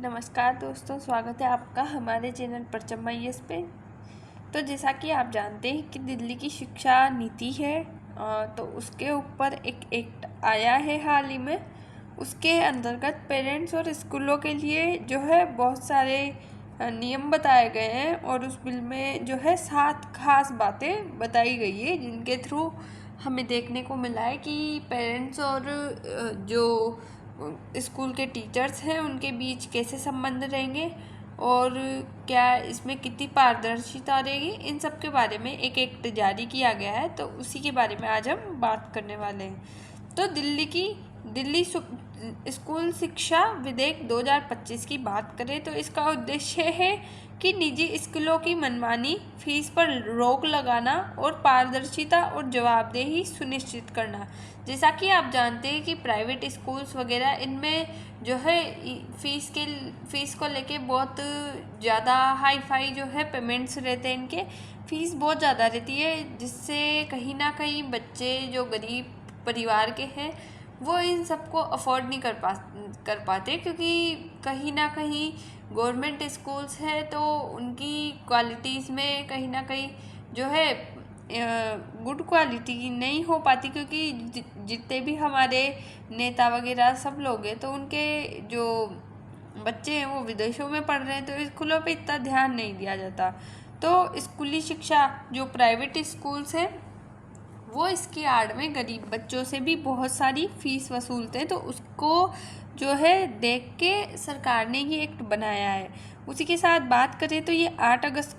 नमस्कार दोस्तों, स्वागत है आपका हमारे चैनल परचम IAS पे। तो जैसा कि आप जानते हैं कि दिल्ली की शिक्षा नीति है, तो उसके ऊपर एक एक्ट आया है हाल ही में। उसके अंतर्गत पेरेंट्स और स्कूलों के लिए जो है बहुत सारे नियम बताए गए हैं और उस बिल में जो है 7 खास बातें बताई गई है, जिनके थ्रू हमें देखने को मिला है कि पेरेंट्स और जो स्कूल के टीचर्स हैं उनके बीच कैसे संबंध रहेंगे और क्या इसमें कितनी पारदर्शिता रहेगी। इन सब के बारे में एक एक्ट जारी किया गया है, तो उसी के बारे में आज हम बात करने वाले हैं। तो दिल्ली स्कूल शिक्षा विधेयक 2025 की बात करें तो इसका उद्देश्य है कि निजी स्कूलों की मनमानी, फीस पर रोक लगाना और पारदर्शिता और जवाबदेही सुनिश्चित करना। जैसा कि आप जानते हैं कि प्राइवेट स्कूल्स वगैरह इनमें जो है फीस को लेके बहुत ज़्यादा हाई फाई जो है पेमेंट्स रहते हैं। इनके फीस बहुत ज़्यादा रहती है, जिससे कहीं ना कहीं बच्चे जो गरीब परिवार के हैं वो इन सबको अफोर्ड नहीं कर पाते, क्योंकि कहीं ना कहीं गवर्नमेंट स्कूल्स है तो उनकी क्वालिटीज़ में कहीं ना कहीं जो है गुड क्वालिटी नहीं हो पाती, क्योंकि जितने भी हमारे नेता वगैरह सब लोग हैं तो उनके जो बच्चे हैं वो विदेशों में पढ़ रहे हैं, तो स्कूलों पे इतना ध्यान नहीं दिया जाता। तो स्कूली शिक्षा जो प्राइवेट स्कूल्स हैं वो इसकी आड़ में गरीब बच्चों से भी बहुत सारी फीस वसूलते हैं, तो उसको जो है देख के सरकार ने ये एक्ट बनाया है। उसी के साथ बात करें तो ये 8 अगस्त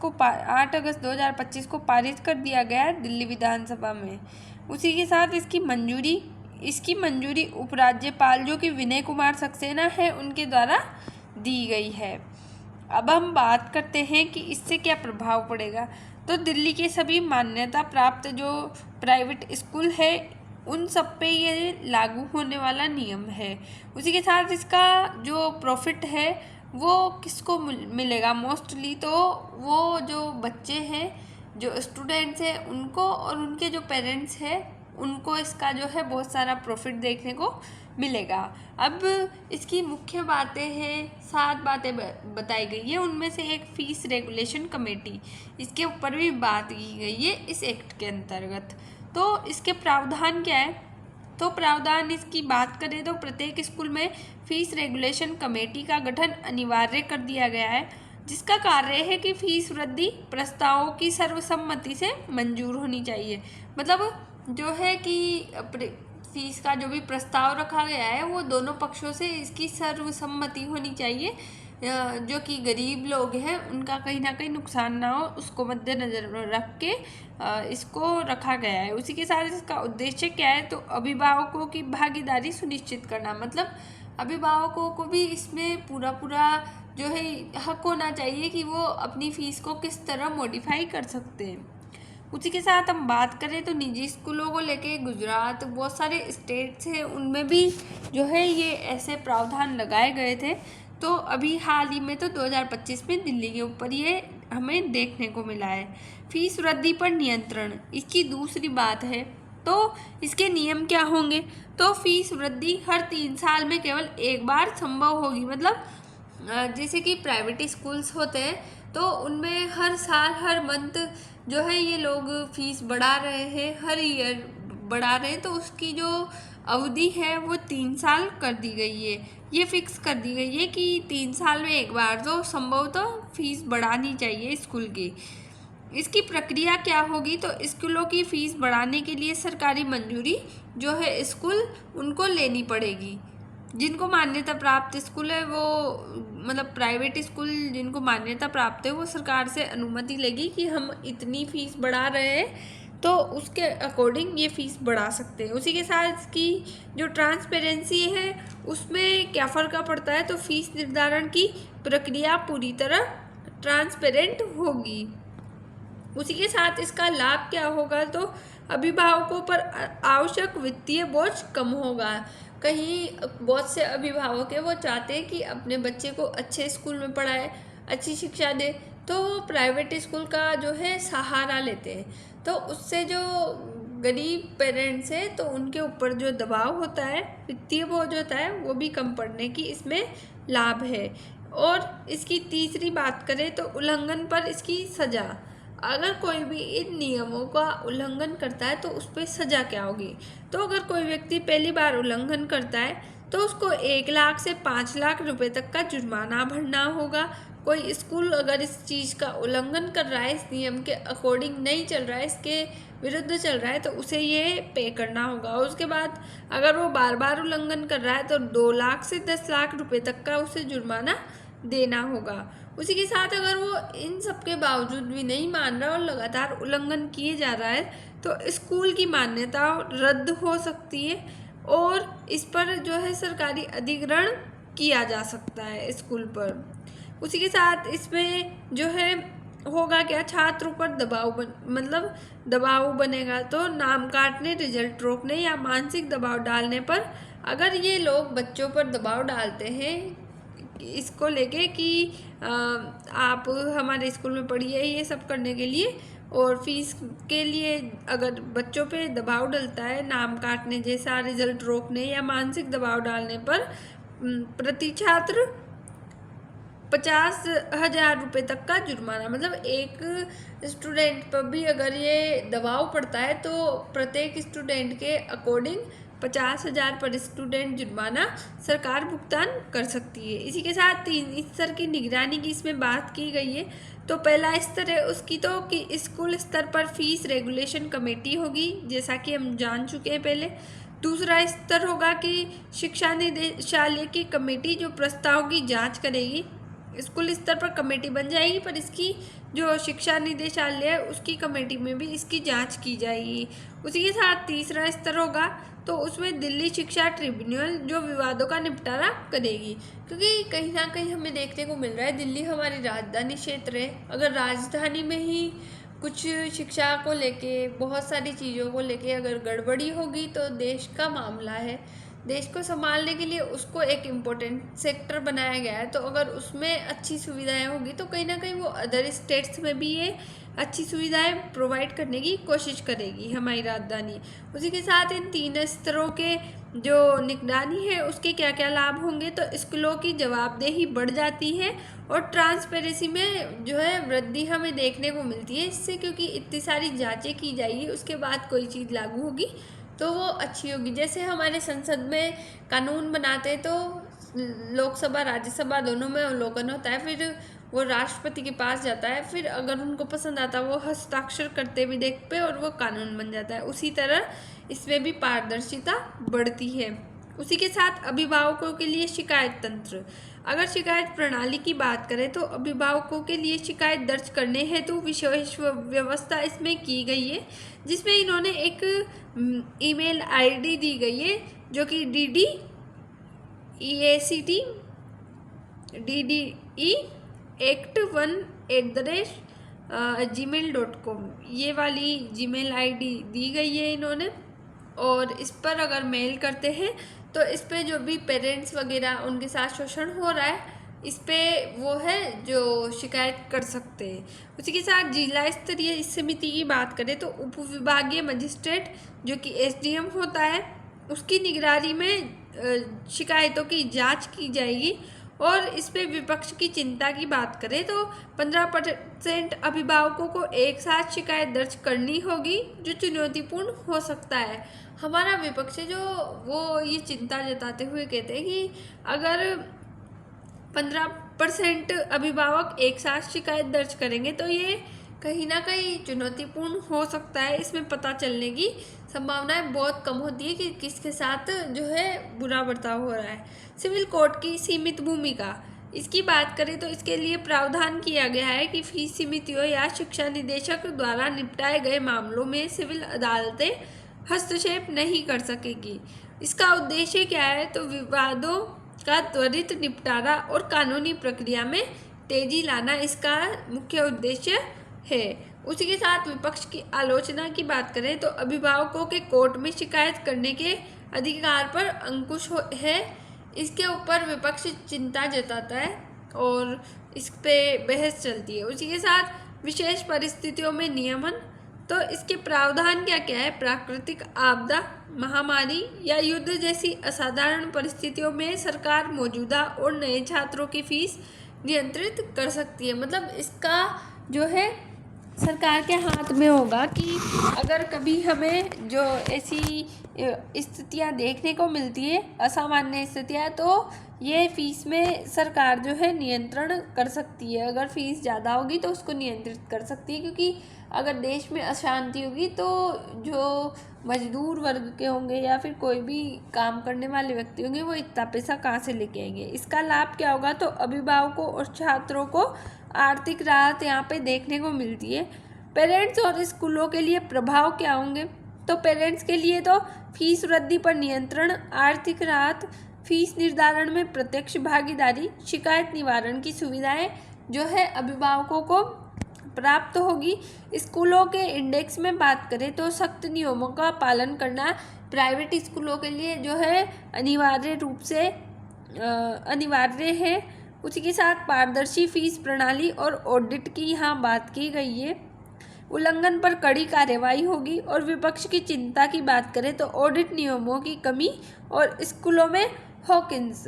2025 को पारित कर दिया गया है दिल्ली विधानसभा में। उसी के साथ इसकी मंजूरी उपराज्यपाल जो कि विनय कुमार सक्सेना है उनके द्वारा दी गई है। अब हम बात करते हैं कि इससे क्या प्रभाव पड़ेगा। तो दिल्ली के सभी मान्यता प्राप्त जो प्राइवेट स्कूल है उन सब पे ये लागू होने वाला नियम है। उसी के साथ इसका जो प्रॉफिट है वो किसको मिलेगा मोस्टली, तो वो जो बच्चे हैं, जो स्टूडेंट्स हैं उनको, और उनके जो पेरेंट्स हैं उनको इसका जो है बहुत सारा प्रॉफिट देखने को मिलेगा। अब इसकी मुख्य बातें हैं, 7 बातें बताई गई है। उनमें से एक फीस रेगुलेशन कमेटी, इसके ऊपर भी बात की गई है इस एक्ट के अंतर्गत। तो इसके प्रावधान क्या है, तो प्रावधान इसकी बात करें तो प्रत्येक स्कूल में फीस रेगुलेशन कमेटी का गठन अनिवार्य कर दिया गया है, जिसका कार्य है कि फीस वृद्धि प्रस्तावों की सर्वसम्मति से मंजूर होनी चाहिए। मतलब जो है कि फीस का जो भी प्रस्ताव रखा गया है वो दोनों पक्षों से इसकी सर्वसम्मति होनी चाहिए, जो कि गरीब लोग हैं उनका कहीं ना कहीं नुकसान ना हो, उसको मद्देनजर रख के इसको रखा गया है। उसी के साथ इसका उद्देश्य क्या है, तो अभिभावकों की भागीदारी सुनिश्चित करना। मतलब अभिभावकों को भी इसमें पूरा जो है हक होना चाहिए कि वो अपनी फीस को किस तरह मॉडिफाई कर सकते हैं। उसी के साथ हम बात करें तो निजी स्कूलों को लेके गुजरात, बहुत सारे स्टेट्स हैं उनमें भी जो है ये ऐसे प्रावधान लगाए गए थे। तो अभी हाल ही में तो 2025 में दिल्ली के ऊपर ये हमें देखने को मिला है। फीस वृद्धि पर नियंत्रण इसकी दूसरी बात है। तो इसके नियम क्या होंगे, तो फीस वृद्धि हर 3 साल में केवल एक बार संभव होगी। मतलब जैसे कि प्राइवेट स्कूल्स होते हैं तो उनमें हर साल हर मंथ जो है ये लोग फीस बढ़ा रहे हैं, हर ईयर बढ़ा रहे हैं, तो उसकी जो अवधि है वो 3 साल कर दी गई है। ये फिक्स कर दी गई है कि 3 साल में एक बार तो संभव तो फीस बढ़ानी चाहिए स्कूल की। इसकी प्रक्रिया क्या होगी, तो स्कूलों की फीस बढ़ाने के लिए सरकारी मंजूरी जो है स्कूल उनको लेनी पड़ेगी। जिनको मान्यता प्राप्त स्कूल है वो, मतलब प्राइवेट स्कूल जिनको मान्यता प्राप्त है वो सरकार से अनुमति लेगी कि हम इतनी फीस बढ़ा रहे हैं, तो उसके अकॉर्डिंग ये फीस बढ़ा सकते हैं। उसी के साथ इसकी जो ट्रांसपेरेंसी है उसमें क्या फ़र्क पड़ता है, तो फीस निर्धारण की प्रक्रिया पूरी तरह ट्रांसपेरेंट होगी। उसी के साथ इसका लाभ क्या होगा, तो अभिभावकों पर आवश्यक वित्तीय बोझ कम होगा। कहीं बहुत से अभिभावक है वो चाहते हैं कि अपने बच्चे को अच्छे स्कूल में पढ़ाए, अच्छी शिक्षा दे, तो वो प्राइवेट स्कूल का जो है सहारा लेते हैं। तो उससे जो गरीब पेरेंट्स हैं तो उनके ऊपर जो दबाव होता है, वित्तीय बोझ होता है, वो भी कम पड़ने की इसमें लाभ है। और इसकी तीसरी बात करें तो उल्लंघन पर इसकी सज़ा। अगर कोई भी इन नियमों का उल्लंघन करता है तो उस पर सज़ा क्या होगी। तो अगर कोई व्यक्ति पहली बार उल्लंघन करता है तो उसको 1 लाख से 5 लाख रुपए तक का जुर्माना भरना होगा। कोई स्कूल अगर इस चीज़ का उल्लंघन कर रहा है, इस नियम के अकॉर्डिंग नहीं चल रहा है, इसके विरुद्ध चल रहा है, तो उसे ये पे करना होगा। और उसके बाद अगर वो बार बार उल्लंघन कर रहा है तो 2 लाख से 10 लाख रुपए तक का उसे जुर्माना देना होगा। उसी के साथ अगर वो इन सब के बावजूद भी नहीं मान रहा और लगातार उल्लंघन किए जा रहा है तो स्कूल की मान्यता रद्द हो सकती है और इस पर जो है सरकारी अधिग्रहण किया जा सकता है स्कूल पर। उसी के साथ इसमें जो है होगा क्या, छात्रों पर मतलब दबाव बनेगा। तो नाम काटने, रिजल्ट रोकने या मानसिक दबाव डालने पर अगर ये लोग बच्चों पर दबाव डालते हैं इसको लेके कि आप हमारे स्कूल में पढ़िए ये सब करने के लिए और फीस के लिए, अगर बच्चों पे दबाव डलता है नाम काटने जैसा, रिजल्ट रोकने या मानसिक दबाव डालने पर प्रति छात्र 50,000 रुपये तक का जुर्माना, मतलब एक स्टूडेंट पर भी अगर ये दबाव पड़ता है तो प्रत्येक स्टूडेंट के अकॉर्डिंग 50,000 पर स्टूडेंट जुर्माना सरकार भुगतान कर सकती है। इसी के साथ 3 स्तर की निगरानी की इसमें बात की गई है। तो पहला स्तर है उसकी तो कि स्कूल स्तर पर फीस रेगुलेशन कमेटी होगी, जैसा कि हम जान चुके हैं पहले। दूसरा स्तर होगा कि शिक्षा निदेशालय की कमेटी जो प्रस्ताव की जांच करेगी। स्कूल स्तर पर कमेटी बन जाएगी पर इसकी जो शिक्षा निदेशालय है उसकी कमेटी में भी इसकी जांच की जाएगी। उसी के साथ तीसरा स्तर होगा तो उसमें दिल्ली शिक्षा ट्रिब्यूनल जो विवादों का निपटारा करेगी, क्योंकि कहीं ना कहीं हमें देखने को मिल रहा है दिल्ली हमारी राजधानी क्षेत्र है। अगर राजधानी में ही कुछ शिक्षा को लेके, बहुत सारी चीज़ों को लेके अगर गड़बड़ी होगी तो देश का मामला है। देश को संभालने के लिए उसको एक इम्पोर्टेंट सेक्टर बनाया गया है, तो अगर उसमें अच्छी सुविधाएं होगी तो कहीं ना कहीं वो अदर स्टेट्स में भी ये अच्छी सुविधाएं प्रोवाइड करने की कोशिश करेगी हमारी राजधानी। उसी के साथ इन 3 स्तरों के जो निगरानी है उसके क्या क्या लाभ होंगे, तो स्कूलों की जवाबदेही बढ़ जाती है और ट्रांसपेरेंसी में जो है वृद्धि हमें देखने को मिलती है इससे, क्योंकि इतनी सारी जांचें की जाएगी उसके बाद कोई चीज़ लागू होगी तो वो अच्छी होगी। जैसे हमारे संसद में कानून बनाते तो लोकसभा राज्यसभा दोनों में अवलोकन होता है, फिर वो राष्ट्रपति के पास जाता है, फिर अगर उनको पसंद आता है वो हस्ताक्षर करते भी देख पे और वो कानून बन जाता है। उसी तरह इसमें भी पारदर्शिता बढ़ती है। उसी के साथ अभिभावकों के लिए शिकायत तंत्र। अगर शिकायत प्रणाली की बात करें तो अभिभावकों के लिए शिकायत दर्ज करने हेतु विशेष व्यवस्था इसमें की गई है, जिसमें इन्होंने एक ईमेल आईडी दी गई है जो कि DDEACT1@gmail.com ये वाली जीमेल आईडी दी गई है इन्होंने। और इस पर अगर मेल करते हैं तो इस पे जो भी पेरेंट्स वगैरह उनके साथ शोषण हो रहा है इस पे वो है जो शिकायत कर सकते हैं। उसी के साथ जिला स्तरीय इस समिति की बात करें तो उप विभागीय मजिस्ट्रेट जो कि SDM होता है उसकी निगरानी में शिकायतों की जांच की जाएगी। और इस पे विपक्ष की चिंता की बात करें तो 15% अभिभावकों को एक साथ शिकायत दर्ज करनी होगी जो चुनौतीपूर्ण हो सकता है। हमारा विपक्ष जो वो ये चिंता जताते हुए कहते हैं कि अगर 15% अभिभावक एक साथ शिकायत दर्ज करेंगे तो ये कहीं ना कहीं चुनौतीपूर्ण हो सकता है। इसमें पता चलने की संभावनाएं बहुत कम होती है कि किसके साथ जो है बुरा बर्ताव हो रहा है। सिविल कोर्ट की सीमित भूमिका, इसकी बात करें तो इसके लिए प्रावधान किया गया है कि फीस समितियों या शिक्षा निदेशक द्वारा निपटाए गए मामलों में सिविल अदालतें हस्तक्षेप नहीं कर सकेगी। इसका उद्देश्य क्या है, तो विवादों का त्वरित निपटारा और कानूनी प्रक्रिया में तेजी लाना इसका मुख्य उद्देश्य है। उसी के साथ विपक्ष की आलोचना की बात करें तो अभिभावकों के कोर्ट में शिकायत करने के अधिकार पर अंकुश है, इसके ऊपर विपक्ष चिंता जताता है और इस पे बहस चलती है। उसी के साथ विशेष परिस्थितियों में नियमन, तो इसके प्रावधान क्या क्या है, प्राकृतिक आपदा, महामारी या युद्ध जैसी असाधारण परिस्थितियों में सरकार मौजूदा और नए छात्रों की फीस नियंत्रित कर सकती है। मतलब इसका जो है सरकार के हाथ में होगा कि अगर कभी हमें जो ऐसी स्थितियाँ देखने को मिलती है, असामान्य स्थितियाँ, तो ये फीस में सरकार जो है नियंत्रण कर सकती है। अगर फीस ज़्यादा होगी तो उसको नियंत्रित कर सकती है, क्योंकि अगर देश में अशांति होगी तो जो मजदूर वर्ग के होंगे या फिर कोई भी काम करने वाले व्यक्ति होंगे वो इतना पैसा कहाँ से लेके आएंगे। इसका लाभ क्या होगा, तो अभिभावकों और छात्रों को आर्थिक राहत यहाँ पे देखने को मिलती है। पेरेंट्स और स्कूलों के लिए प्रभाव क्या होंगे, तो पेरेंट्स के लिए तो फीस वृद्धि पर नियंत्रण, आर्थिक राहत, फीस निर्धारण में प्रत्यक्ष भागीदारी, शिकायत निवारण की सुविधाएं जो है अभिभावकों को प्राप्त होगी। स्कूलों के इंडेक्स में बात करें तो सख्त नियमों का पालन करना प्राइवेट स्कूलों के लिए जो है अनिवार्य रूप से अनिवार्य है। उसी के साथ पारदर्शी फीस प्रणाली और ऑडिट की यहाँ बात की गई है। उल्लंघन पर कड़ी कार्रवाई होगी। और विपक्ष की चिंता की बात करें तो ऑडिट नियमों की कमी और स्कूलों में हॉकिंस।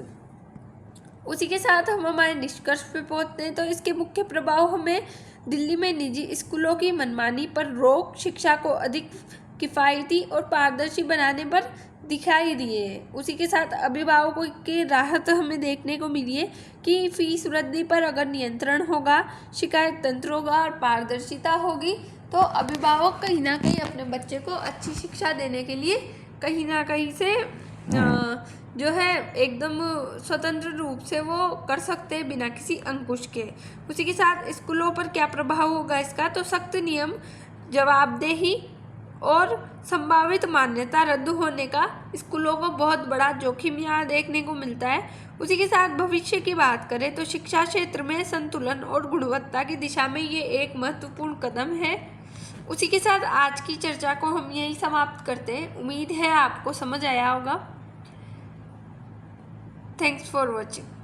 उसी के साथ हम हमारे निष्कर्ष पे पहुंचते हैं। तो इसके मुख्य प्रभाव हमें दिल्ली में निजी स्कूलों की मनमानी पर रोक, शिक्षा को अधिक किफ़ायती और पारदर्शी बनाने पर दिखाई दिए है। उसी के साथ अभिभावकों की राहत हमें देखने को मिली है कि फीस वृद्धि पर अगर नियंत्रण होगा, शिकायत तंत्र होगा और पारदर्शिता होगी तो अभिभावक कहीं ना कहीं अपने बच्चे को अच्छी शिक्षा देने के लिए कहीं ना कहीं से जो है एकदम स्वतंत्र रूप से वो कर सकते हैं बिना किसी अंकुश के। उसी के साथ स्कूलों पर क्या प्रभाव होगा इसका, तो सख्त नियम, जवाबदेही और संभावित मान्यता रद्द होने का स्कूलों को बहुत बड़ा जोखिम यहाँ देखने को मिलता है। उसी के साथ भविष्य की बात करें तो शिक्षा क्षेत्र में संतुलन और गुणवत्ता की दिशा में ये एक महत्वपूर्ण कदम है। उसी के साथ आज की चर्चा को हम यही समाप्त करते हैं। उम्मीद है आपको समझ आया होगा। Thanks for watching.